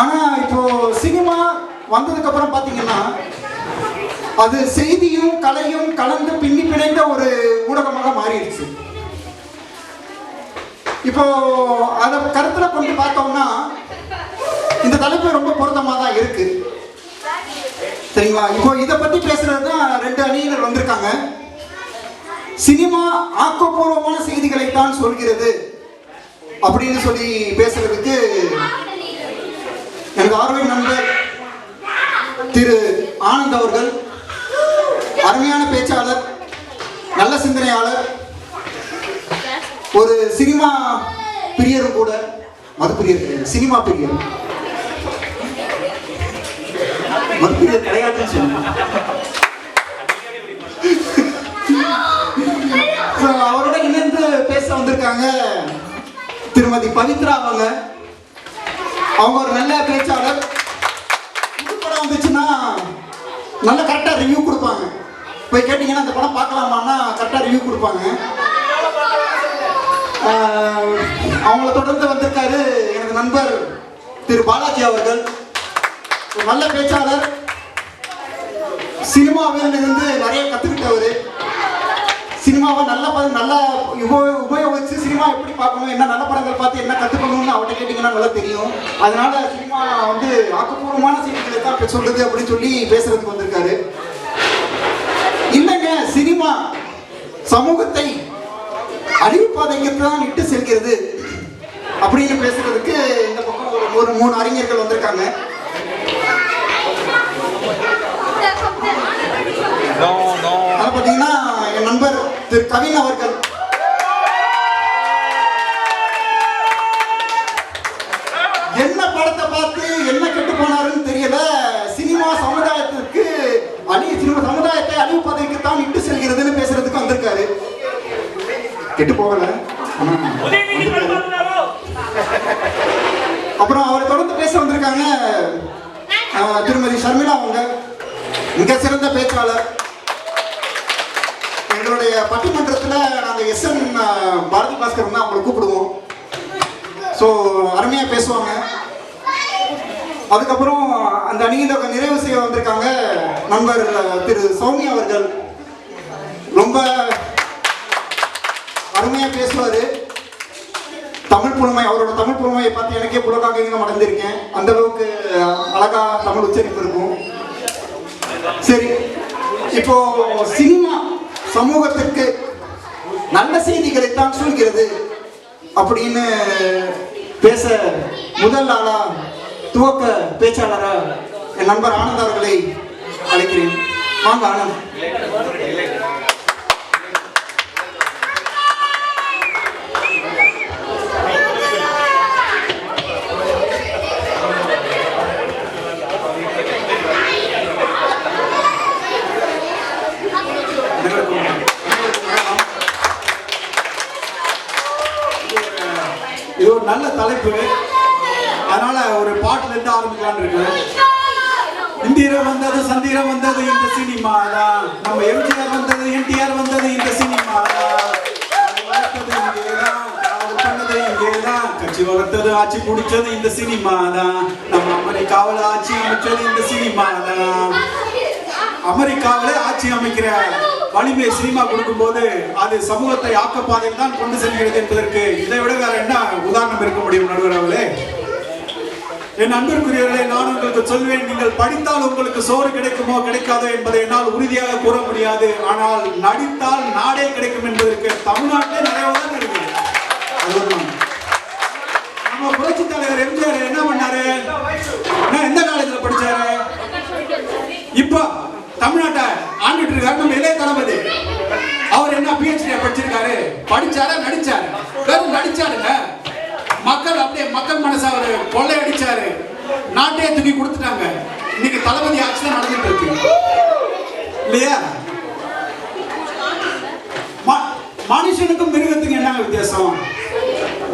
ஆனா இப்போ சினிமா வந்ததுக்கு அப்புறம் பாத்தீங்கன்னா அது செய்தியும் கலையும் கலந்து பின்னி பிணைந்த ஒரு ஊடகமாக மாறிடுச்சு. இப்போ அதை கருத்துல கொண்டு பார்த்தோம்னா இந்த தலைப்பு ரொம்ப பொருத்தமா தான் இருக்கு. சரிங்களா? இப்போ இதை பத்தி பேசுறது தான் ரெண்டு அணியினர் வந்திருக்காங்க. சினிமா ஆக்கப்பூர்வமான செய்திகளை தான் சொல்கிறது அப்படின்னு சொல்லி பேசுறதுக்கு எனக்கு ஆர்வ நண்பர் திரு ஆனந்த் அவர்கள், அருமையான பேச்சாளர், நல்ல சிந்தனையாளர், ஒரு சினிமா பிரியரும் கூட. மது பிரியர், சினிமா பிரியர், மது பிரியர் கிடையாதுன்னு சொன்னாங்க. அவரோட இணைந்து பேச வந்திருக்காங்க திருமதி பவித்ரா அவங்க. அவங்க ஒரு நல்ல பேச்சாளர். புது படம் வந்துச்சுன்னா நல்ல கரெக்டா ரிவ்யூ கொடுப்பாங்க. போய் கேட்டீங்கன்னா அந்த படம் பார்க்கலாமான்னா கரெக்டா ரிவ்யூ கொடுப்பாங்க. அவங்கள தொடர்ந்து வந்திருக்காரு எனக்கு நண்பர் திரு பாலாஜி அவர்கள், ஒரு நல்ல பேச்சாளர், சினிமாவில் இருந்து நிறைய கத்துக்கிட்டவர், சினிமாவை நல்லா உபயோகிச்சு சினிமா எப்படி பார்க்கணும், என்ன நல்ல படங்கள் பார்த்து என்ன கற்றுக்கணும்னு அவர்கிட்ட கேட்டிங்கன்னா நல்லா தெரியும். அதனால சினிமா வந்து ஆக்கப்பூர்வமான செய்திகளை தான் சொல்லுது அப்படின்னு சொல்லி பேசுறதுக்கு வந்திருக்காரு. இல்லைங்க, சினிமா சமூகத்தை அழிவுப்பாதைக்கு தான் இட்டு செல்கிறது அப்படின்னு பேசுறதுக்கு இந்த பக்கம் ஒரு 3 அறிஞர்கள் வந்திருக்காங்க. அதை பார்த்தீங்கன்னா என் நண்பர் திரு கவின் அவர்கள், என்ன படத்தை பார்த்து என்ன கெட்டு போனாருன்னு தெரியல, சினிமா சமுதாயத்திற்கு சமுதாயத்தை அழிவுப்பதற்கு தான் இட்டு செல்கிறதுன்னு பேசுறதுக்கு வந்திருக்காரு. கெட்டு போகல. அப்புறம் அவரை தொடர்ந்து பேச வந்திருக்காங்க திருமதி ஷர்மிளா அவங்க, மிக சிறந்த பேச்சாளர். எங்களுடைய பட்டிமன்றத்தில் நாங்கள் SN பாரதி பாஸ்கர் தான் அவங்களை கூப்பிடுவோம். ஸோ அருமையாக பேசுவாங்க. அதுக்கப்புறம் அந்த அணியில் நிறைவு செய்ய வந்திருக்காங்க நண்பர் திரு சௌமியா அவர்கள். ரொம்ப அருமையாக பேசுவார். தமிழ் புலமை, அவரோட தமிழ் புலமையை பார்த்து எனக்கே புலகாங்கியம் அடைந்திருக்கேன். அந்த அளவுக்கு அழகா தமிழ் உச்சரிப்பு இருக்கும். சரி, இப்போ சினிமா சமூகத்திற்கு நல்ல செய்திகளைத்தான் சொல்கிறது அப்படின்னு பேச முதல் ஆளா துவக்க பேச்சாளரா என் நண்பர் ஆனந்த் அவர்களை அழைக்கிறேன். வாங்க ஆனந்த். இது ஒரு நல்ல தலைப்பு, அதனால ஒரு பாட்டுல இருந்து ஆரம்பிக்கலான்னு இருக்கேன். இந்திரம் வந்தது, சந்திரம் வந்தது, இந்த சினிமா தான். நம்ம எம்ஜிஆர் வந்தது, NTR வந்தது, இந்த சினிமா தான். பண்ணது இங்கேதான், கட்சி வளர்த்தது, ஆட்சி பிடிச்சது இந்த சினிமா தான். நம்ம அமெரிக்காவில் ஆட்சி அமைச்சது இந்த சினிமா தான். அமெரிக்காவில் ஆட்சி அமைக்கிற வலிமை சினிமா கொடுக்கும் போது அது சமூகத்தை ஆக்கப்பாதையில் தான் கொண்டு செல்கிறது என்பதற்கு இதை விட வேற என்ன உதாரணம் இருக்க முடியும் நடுவர் அவர்களே? என் அன்பிற்குரியவர்களே, நான் உங்களுக்கு சொல்வேன், நீங்கள் படித்தால் உங்களுக்கு சோறு கிடைக்குமோ கிடைக்காதோ என்பதை என்னால் உறுதியாக கூற முடியாது. ஆனால் நடித்தால் நாடே கிடைக்கும் என்பதற்கு தமிழ்நாட்டிலே நிறைய உதாரணம் இருக்கு. நம்ம புரட்சி தலைவர் எம்ஜிஆர் என்ன பண்ணாரு? எந்த காலேஜில் படிச்சாரு? இப்ப தமிழ்நாட்டை ஆண்டுட்டு இருக்காரு நம்ம இளைய தளபதி. அவர் என்ன PhD படிச்சிருக்காரு? படிச்சாரா? நடிச்சாரு? வெறும் நடிச்சாருங்க. மக்கள் அப்படியே மக்கள் மனசை அவர் கொள்ளை அடிச்சாரு, நாட்டையே தூக்கி கொடுத்துட்டாங்க. இன்னைக்கு தளபதி ஆட்சி தான் நடந்துட்டு இருக்கு இல்லையா? மனுஷனுக்கும் மிருகத்துக்கும் என்ன வித்தியாசம்?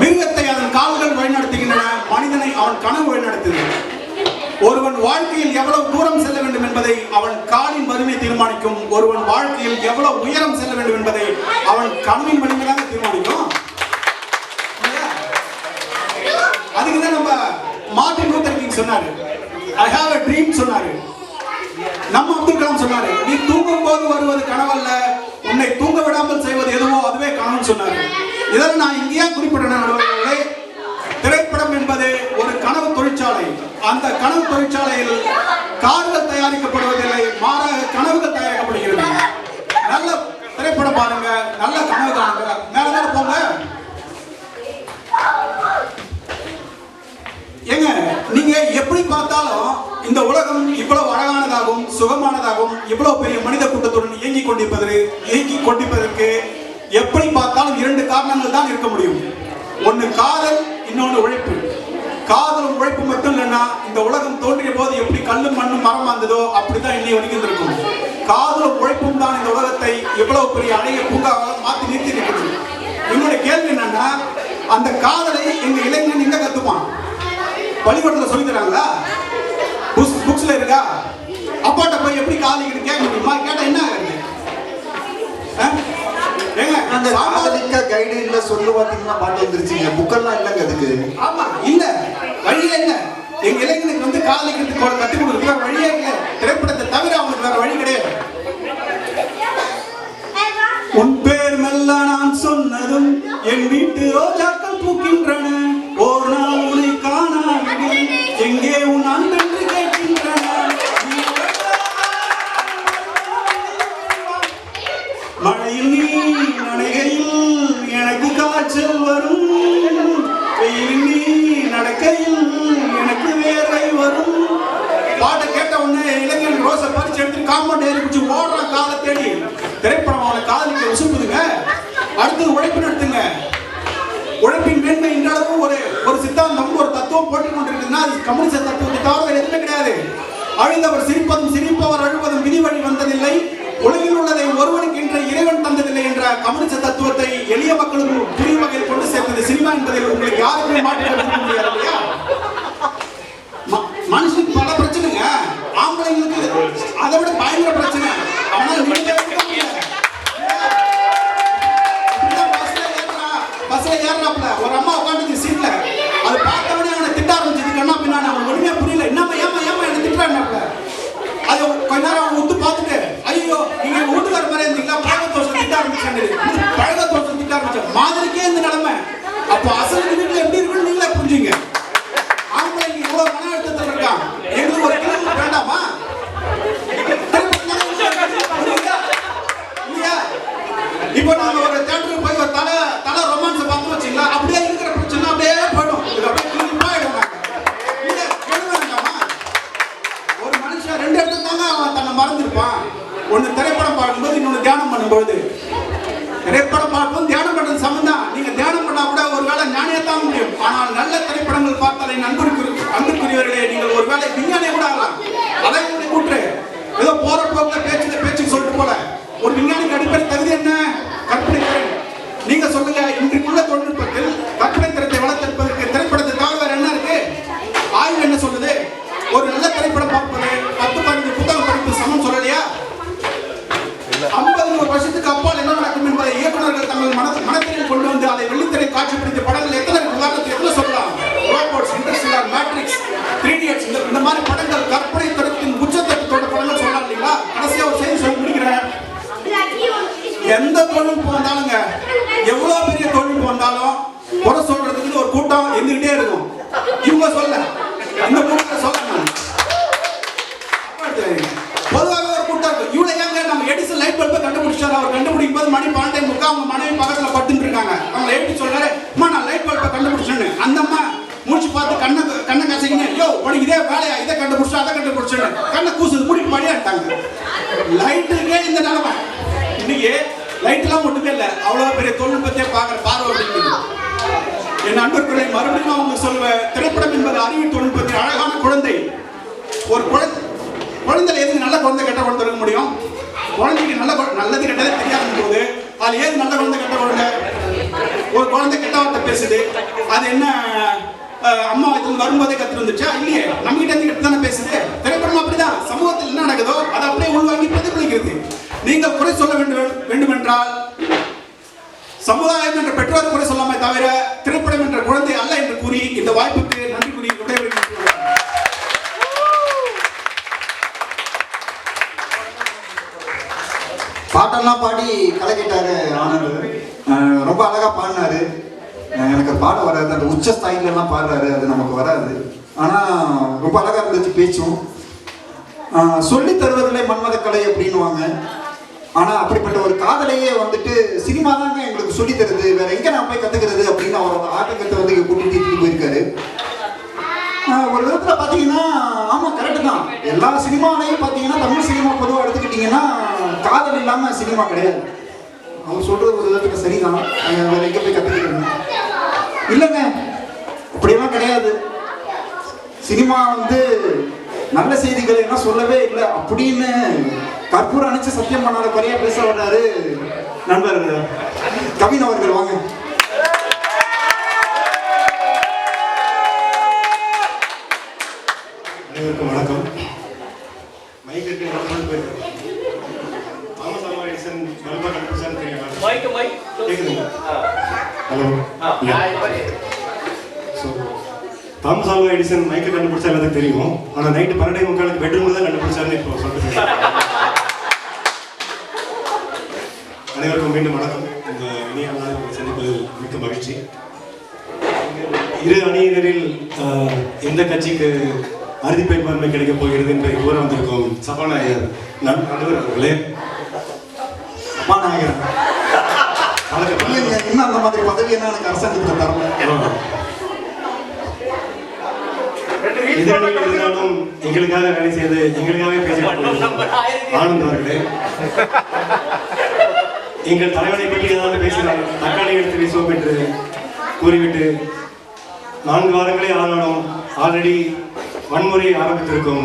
மிருகத்தை அதன் கால்கள் வழிநடத்துகின்றன, மனிதனை அவன் கனவு வழிநடத்துது. ஒருவன் வாழ்க்கையில் எவ்வளவு தூரம் செல்ல வேண்டும் என்பதை அவன் காலின் வலிமை தீர்மானிக்கும். ஒருவன் வாழ்க்கையில் எவ்வளவு உயரம் செல்ல வேண்டும் என்பதை அவன் கனவின் வலிமையாக தீர்மானிக்கும். அதுக்குதான் நம்ம மார்ட்டின் லூத்தர் கிங் இன்னைக்கு சொன்னாரு. ஐ ஹாவ் a dream சொன்னாரு. நம்ம அப்துல் கலாம் சொன்னாரு, நீ தூங்கும் போது வருவது கனவல்ல, உன்னை தூங்க விடாமல் செய்வது எதுவோ அதுவே கனவுன்னு சொன்னாரு. இதெல்லாம் நான் இங்கேயே குறிப்பிட்டேன். திரைப்படம் என்பது ஒரு கனவு தொழிற்சாலை. அந்த கனவு தொழிற்சாலையில் கார்கள் தயாரிக்கப்படுவதில்லை, மாறாக கனவுகள் தயாரிக்கப்படுகிறது. நல்ல திரைப்படம் பாருங்க, நல்ல கனவு காணுங்க, மேல மேல போங்க. ஏங்க நீங்க எப்படி பார்த்தாலும் இந்த உலகம் இவ்வளவு அழகானதாகவும் சுகமானதாகவும் இவ்வளவு பெரிய மனித கூட்டத்துடன் இயங்கிக் கொண்டிருப்பதற்கு எப்படி பார்த்தாலும் 2 காரணங்கள் தான் இருக்க முடியும். ஒன்னு காதல், இன்னொன்னு உழைப்பு. காதலும் உழைப்பு மட்டும் இல்லைன்னா இந்த உலகம் தோன்றிய போது எப்படி கல்லும் மண்ணும் மரம் வந்ததோ அப்படிதான் இன்னை வரைக்கும் இருக்கும். காதலும் உழைப்பும் தான் இந்த உலகத்தை இவ்வளவு பெரிய அழகிய பூங்காவாக மாற்றி நிறுத்தி இருக்குது. என்னுடைய கேள்வி என்னன்னா, அந்த காதலை எங்க இளைஞன் எங்க கத்துப்பான்? பள்ளிக்கூடத்துல சொல்லி தராங்களா? புக்ஸ்ல இருக்கா? அப்பாட்ட போய் எப்படி காதலிக்கணும் கேட்க முடியுமா? கேட்டா என்ன ஆகுது? ஏங்க அந்த காதலிக்க கைடு இல்ல சொல்லு பாத்தீங்கன்னா பாட்டு வந்துருச்சுங்க. புக்கெல்லாம் இல்லங்க அதுக்கு. ஆமா இல்ல, வழியே இல்ல. எங்க இளைஞனுக்கு வந்து காதலிக்கிறதுக்கு கத்துக் கொடுக்க வேற வழியே இல்ல. திரைப்படத்தை தவிர அவனுக்கு வேற வழி கிடையாது. உன் பேர் மெல்ல நான் சொன்னதும் என் வீட்டு ரோஜாக்கள் பூக்கின்றன, ஒரு நாள் உன்னை காணாவிடில் எங்கே உன் அன்பென்று கேட்கின்றன. மழையில் நீ நனைகையில் எனக்கு காய்ச்சல் வரும், வெயில் நீ நடக்கையில் எனக்கு வேர்வை வரும். பாட்டை கேட்ட உடனே இளைஞன் ரோசை பறிச்சு எடுத்து காம்பவுண்ட் ஏறி பிடிச்சி ஓடுறான் காலை தேடி. திரைப்படம் அவனை காதலிக்க உசுப்புதுங்க. அடுத்து உழைப்பு நடத்துங்க. உழைப்பின் மேன்மை இன்றளவும் ஒரு சித்தாந்தம், ஒரு தத்துவம் போட்டுக் கொண்டிருக்குதுன்னா அது கம்யூனிச தத்துவத்தை தவிர வேறு எதுவுமே கிடையாது. அழிந்தவர் சிரிப்பதும் சிரிப்பவர் அழுவதும் விதி வழி வந்ததில்லை, உலகில் உள்ளதை ஒருவனுக்கு என்ற இறைவன் தந்ததில்லை என்ற கம்யூனிச தத்துவத்தை எளிய மக்களுக்கு புரியும் வகையில் கொண்டு சேர்த்தது சினிமா என்பதில் உங்களுக்கு யாருக்குமே மாற்ற முடியாது இல்லையா? மனுஷனுக்கு பல பிரச்சனைங்க, ஆம்பளைங்களுக்கு அதை விட பயங்கர பிரச்சனை. அவனால பஸ்ல ஏறாப்ல ஒரு அம்மா உட்காந்து சீட்ல அது பார்த்தவனே அவனை திட்ட ஆரம்பிச்சது. கண்ணா பின்னாடி அவன் ஒண்ணுமே புரியல. என்னமா ஏமா என்ன திட்டாப்ல. அது கொஞ்ச நேரம் அவன் உத்து பார்த்துட்டு, ஐயோ நீங்க வீட்டுக்கார மாதிரி இருந்தீங்களா, பழக தோஷம் திட்ட ஆரம்பிச்சாங்க. பழக தோஷம் திட்ட ஆரம்பிச்ச மாதிரிக்கே இந்த நிலைமை. அப்போ அசலுக்கு வீட்டுல எப்படி இருக்குன்னு நீங்களே புரிஞ்சுங்க. ஆம்பளைங்க இவ்வளவு மன அழுத்தத்தில் இருக்கான், எங்களுக்கு ஒரு கிளம்பு வேண்டாமா? இப்போ நாங்க ஒரு தியேட்டருக்கு போய் ஒரு தலை ரொமான்ஸ் பார்த்து வச்சுங்களா, அப்படியே இருக்கிற பிரச்சனை அப்படியே போயிடும். இது அப்படியே கிளிப்பாயிடும். ஒரு மனுஷன் 2 இடத்துல தாங்க அவன் தன்னை மறந்துருப்பான். ஒன்னு திரைப்படம் பார்க்கும்போது, இன்னொன்னு தியானம் பண்ணும்போது. திரைப்படம் பார்க்கும்போது தியானம் பண்றது சம்பந்தம். நீங்க தியானம் பண்ணா கூட ஒரு வேளை ஞானியத்தான் முடியும். ஆனால் நல்ல திரைப்படங்கள் பார்த்தாலே அன்புக்குரியவர்களே, நீங்கள் ஒரு வேளை விஞ்ஞானியை கூட ஆகலாம். அதை கூட்டு ஏதோ போற போக்குல பேச்சுக்கு சொல்லிட்டு போல. ஒரு விஞ்ஞானிக்கு அடிப்படை தகுதி என்ன? கற்பனை திறன். நீங்க சொல்லுங்க, இன்றைக்குள்ள தொழில்நுட்பத்தில் கற்பனை திறத்தை வளர்த்தெடுப்பதற்கு திரைப்படத்தை தவிர வேற என்ன இருக்கு? ஆய்வு என்ன சொல்லுது? ஒரு நல்ல திரைப்படம் பார்ப்பது 10-15 புத்தகம் படிப்பு சமம் சொல்லலையா? 50 வருஷத்துக்கு அப்பால் என்ன நடக்கும் என்பதை இயக்குநர்கள் தங்கள் மனத்திரையில் கொண்டு வந்து அதை வெள்ளித்திரை காட்சிப்படுத்திய படங்கள் எத்தனை உதாரணத்துக்கு எத்தனை சொல்லலாம்? ரோபோட்ஸ், இன்டர்ஸ்டெல்லார், மேட்ரிக்ஸ், 3 Idiots, இந்த மாதிரி படங்கள் கற்பனை திறத்தின் உச்சத்தட்டத்தோட படங்கள் சொல்லலாம் இல்லைங்களா? கடைசியா ஒரு செய்தி சொல்லி முடிக்கிறேன். எந்த தொழில்நுட்பம் வந்தாலுங்க, எவ்வளவு பெரிய தொழில்நுட்பம் வந்தாலும் குறை சொல்றதுக்கு ஒரு கூட்டம் இருந்துகிட்டே இருக்கும். இவங்க சொல்ல, இந்த கூட்டம் சொல்ல பொதுவாக ஒரு கூட்டம் இருக்கும். இவ்வளவு ஏங்க நம்ம எடிசன் லைட் பல்பை கண்டுபிடிச்சாரு. அவர் கண்டுபிடிக்கும் போது மணி 12:30 அவங்க மனைவி பக்கத்துல படுத்துட்டு இருக்காங்க. அவங்க எப்படி சொல்றாரு, அம்மா நான் லைட் பல்பை கண்டுபிடிச்சேன்னு. அந்த அம்மா முடிச்சு பார்த்து கண்ணை கசைங்க, யோ உனக்கு இதே வேலையா, இதை கண்டுபிடிச்சா அதை கண்டுபிடிச்சேன்னு கண்ணை கூசுது முடிப்பு மடியாட்டாங்க. லைட்டுக்கே இந்த நிலைமை. இன்னைக்கு லைட் எல்லாம் ஒண்ணுமே இல்லை, அவ்வளவு பெரிய தொழில்நுட்பத்தை பார்க்கிற பார்வை அப்படிங்கிறது. என் நண்பர்களை மறுபடியும் அவங்க சொல்லுவேன், திரைப்படம் என்பது அறிவியல் தொழில்நுட்பத்தின் அழகான குழந்தை. ஒரு குழந்தைல எதுக்கு நல்ல குழந்தை கெட்ட குழந்தை இருக்க முடியும்? குழந்தைக்கு நல்லது கெட்டதே தெரியாத போது அது ஏது நல்ல குழந்தை கெட்ட குழந்தை? ஒரு குழந்தை கெட்ட வார்த்தை பேசுது, அது என்ன அம்மா வரும்போதே கத்து வந்துச்சா? இல்லையே, நம்ம கிட்ட இருந்து கிட்ட தானே பேசுது. திரைப்படம் அப்படிதான், சமூகத்தில் என்ன நடக்குதோ அதை அப்படியே உள்வாங்கி பிரதிபலிக்கிறது. நீங்கள் குறை சொல்ல வேண்டுமென்றால் சமுதாயம் என்ற பெற்றோர் குறை சொல்லாமல் தவிர திரைப்படம் என்ற குழந்தை அல்ல என்று கூறி இந்த வாய்ப்புக்கு நன்றி கூறி விடைபெறுகிறேன். பாட்டெல்லாம் பாடி கலக்கிட்டாரு ஆனந்த். ரொம்ப அழகா பாடினாரு. எனக்கு பாட வராது, அந்த உச்ச ஸ்தாயில எல்லாம் பாடுறாரு, அது நமக்கு வராது. ஆனா ரொம்ப அழகா இருந்துச்சு பேச்சும். சொல்லி தருவதில்லை மன்மத கலை அப்படின்னுவாங்க. ஆனா அப்படிப்பட்ட ஒரு காதலையே வந்துட்டு சினிமா தாங்க எங்களுக்கு சொல்லி தருது, வேற எங்க நான் போய் கத்துக்கிறது அப்படின்னு அவரோட ஆட்டங்கத்தை வந்து கூட்டிட்டு போயிருக்காரு. ஒரு விதத்துல பாத்தீங்கன்னா ஆமா கரெக்ட் தான். எல்லா சினிமாலையும் பாத்தீங்கன்னா தமிழ் சினிமா பொதுவாக எடுத்துக்கிட்டீங்கன்னா காதல் இல்லாம சினிமா கிடையாது. அவர் சொல்றது ஒரு விதத்துல சரிதான். வேற எங்க போய் கத்துக்கிறது இல்லைங்க, அப்படியெல்லாம் கிடையாது. சினிமா வந்து நல்ல செய்திகளை என்ன சொல்லவே இல்லை அப்படின்னு கற்பூரம் அணைச்சு சத்தியம் பண்ணாத குறையா பேச வர்றாரு நண்பர் கவின் அவர்கள். வாங்க. அனைவருக்கும் வணக்கம். மைக்கு தாமஸ் ஆல்வா எடிசன் பல்பா கண்டுபிடிச்சான்னு தெரியுமா? கேக்குதுங்களா? Hello. So Thomas Alva Edison மைக்கை கண்டுபிடிச்சா எல்லாத்துக்கும் தெரியும். ஆனால் நைட்டு 12:45 பெட்ரூம்ல தான் கண்டுபிடிச்சாருன்னு இப்போ சொல்லிட்டு அனைவருக்கும் மீண்டும் வணக்கம். இந்த இனிய நாள் சந்திப்பதில் மிக்க மகிழ்ச்சி. இரு அணியினரில் எந்த கட்சிக்கு அறுதி பெரும்பான்மை கிடைக்கப் போகிறது என்று கூற வந்திருக்கும் சபாநாயகர் நடுவர் அவர்களே. சபாநாயகர் இன்னும் அந்த மாதிரி பதவி என்ன எனக்கு அரசாங்கத்தில் தரணும். எதிரணியில் இருந்தாலும் எங்களுக்காக வேலை செய்து எங்களுக்காகவே பேசிட்டு ஆனந்த் அவர்களே, எங்கள் தலைவனை பற்றி ஏதாவது பேசினால் தக்காளி எடுத்து வீசுவோம் என்று கூறிவிட்டு 4 வாரங்களே ஆனாலும் ஆல்ரெடி வன்முறை ஆரம்பித்திருக்கும்